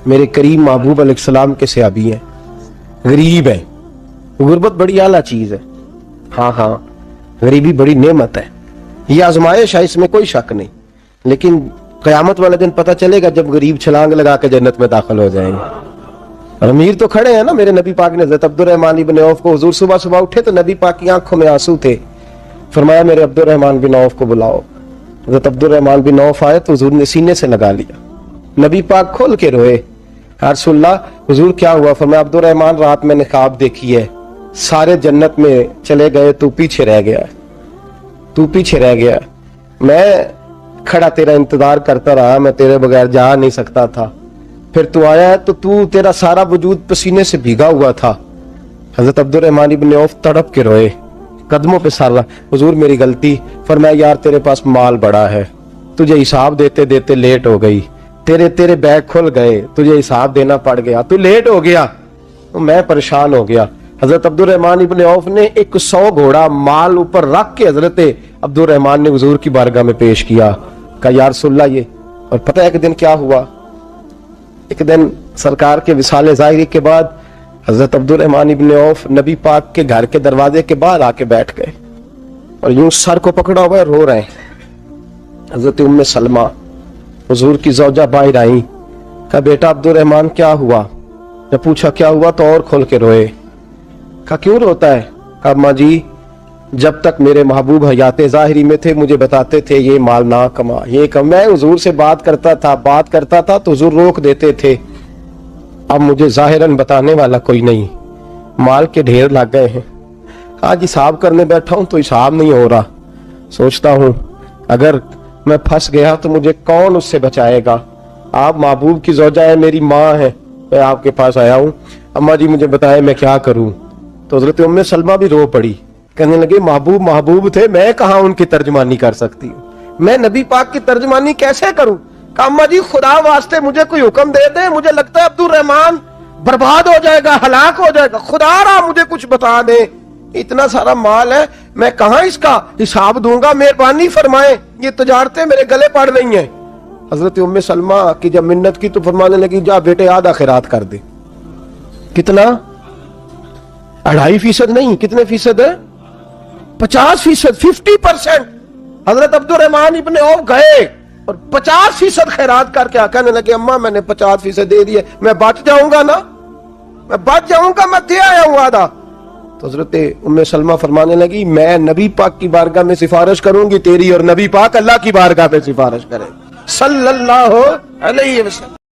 मेरे करीम महबूब अलैहिस्सलाम के सहाबी हैं, गरीब है। गुर्बत बड़ी आला चीज है, हाँ हाँ गरीबी बड़ी नेमत है, ये आजमाइश है, इसमें कोई शक नहीं। लेकिन क़यामत वाले दिन पता चलेगा जब गरीब छलांग लगा के जन्नत में दाखिल हो जाएंगे। और अमीर तो खड़े हैं ना। मेरे नबी पाक ने हज़रत अब्दुर्रहमान इब्न औफ को, हुजूर सुबह सुबह उठे तो नबी पाक की आंखों में आंसू थे, फरमाया मेरे अब्दुर्रहमान बिन औफ को बुलाओ। हज़रत अब्दुर्रहमान बिन औफ आए तो हुजूर ने सीने से लगा लिया, नबी पाक खोल के रोए, या रसूलल्लाह हुजूर क्या हुआ? फरमाया अब्दुर्रहमान रात मैंने ख्वाब देखी है, सारे जन्नत में चले गए, तू पीछे रह गया, तू पीछे रह गया। मैं खड़ा तेरा इंतजार करता रहा, मैं तेरे बगैर जा नहीं सकता था, फिर तू आया तो तू, तेरा सारा वजूद पसीने से भीगा हुआ था। हजरत अब्दुर्रहमान इब्न औफ तड़प के रोए, कदमों पे सर रहा, हुजूर मेरी गलती। फरमाया यार तेरे पास माल बड़ा है, तुझे हिसाब देते देते लेट हो गई, तेरे बैग खुल गए, तुझे हिसाब देना पड़ गया, तू लेट हो गया तो मैं परेशान हो गया। हजरत अब्दुर्रहमान इब्न औफ ने 100 घोड़ा माल ऊपर रख के हजरत अब्दुर्रहमान ने हुजूर की बारगाह में पेश किया, कहा या रसूलल्लाह ये। और पता है एक दिन क्या हुआ? एक दिन सरकार के विसाले ज़ाहिरी के बाद हजरत अब्दुर्रहमान इब्न औफ नबी पाक के घर के दरवाजे के बाहर आके बैठ गए और यूं सर को पकड़ा हुआ रो रहे हैं। हजरत उम्मे सलमा हुजूर की ज़ौजा बाहर आई, कहा बेटा अब्दुर्रहमान क्या हुआ? जब पूछा क्या हुआ तो और खोल के रोए। कहा क्यों रोता है? कहा अम्मा जी जब तक मेरे महबूब हयात ज़ाहिरी में थे मुझे बताते थे ये माल ना कमा, ये कम। मैं हुजूर से बात करता था तो हुजूर रोक देते थे, अब मुझे ज़ाहिरन बताने वाला कोई नहीं, माल के ढेर लग गए हैं। आज हिसाब करने बैठा हूं तो हिसाब नहीं हो रहा, सोचता हूं अगर मैं फंस गया तो मुझे कौन उससे बचाएगा? आप महबूब की ज़ौजा है, मेरी माँ है, मैं आपके पास आया हूं, अम्मा जी मुझे बताए मैं क्या करूं? तो हज़रत उम्मे सलमा भी रो पड़ी, कहने लगे महबूब महबूब थे, मैं कहाँ उनकी तर्जमानी कर सकती हूँ, मैं नबी पाक की तर्जमानी कैसे करूं? कहा अम्मा जी खुदा वास्ते मुझे कोई हुक्म दे दे, मुझे लगता है अब्दुर्रहमान बर्बाद हो जाएगा, हलाक हो जाएगा, खुदा रहा मुझे कुछ बता दे, इतना सारा माल है, मैं कहाँ इसका हिसाब दूंगा, मेहरबानी फरमाए, ये तजारतें मेरे गले पड़ रही हैं। हजरत उम्मे सलमा की जब मिन्नत की तो फरमाने लगी जा बेटे आधा खैरात कर दे। कितना? 2.5% नहीं, कितने फीसद है? 50%, 50%। हजरत अब्दुर्रहमान इब्ने औफ गए और 50% खैरात करके कहने लगे अम्मा मैंने 50% दे दिए, मैं बच जाऊंगा ना, मैं बच जाऊंगा, मैं दे आया हूं आधा। तो हजरत उम्मे सलमा फरमाने लगी मैं नबी पाक की बारगाह में सिफारिश करूंगी तेरी, और नबी पाक अल्लाह की बारगाह में सिफारिश करें सल्लल्लाहु अलैहि वसल्लम।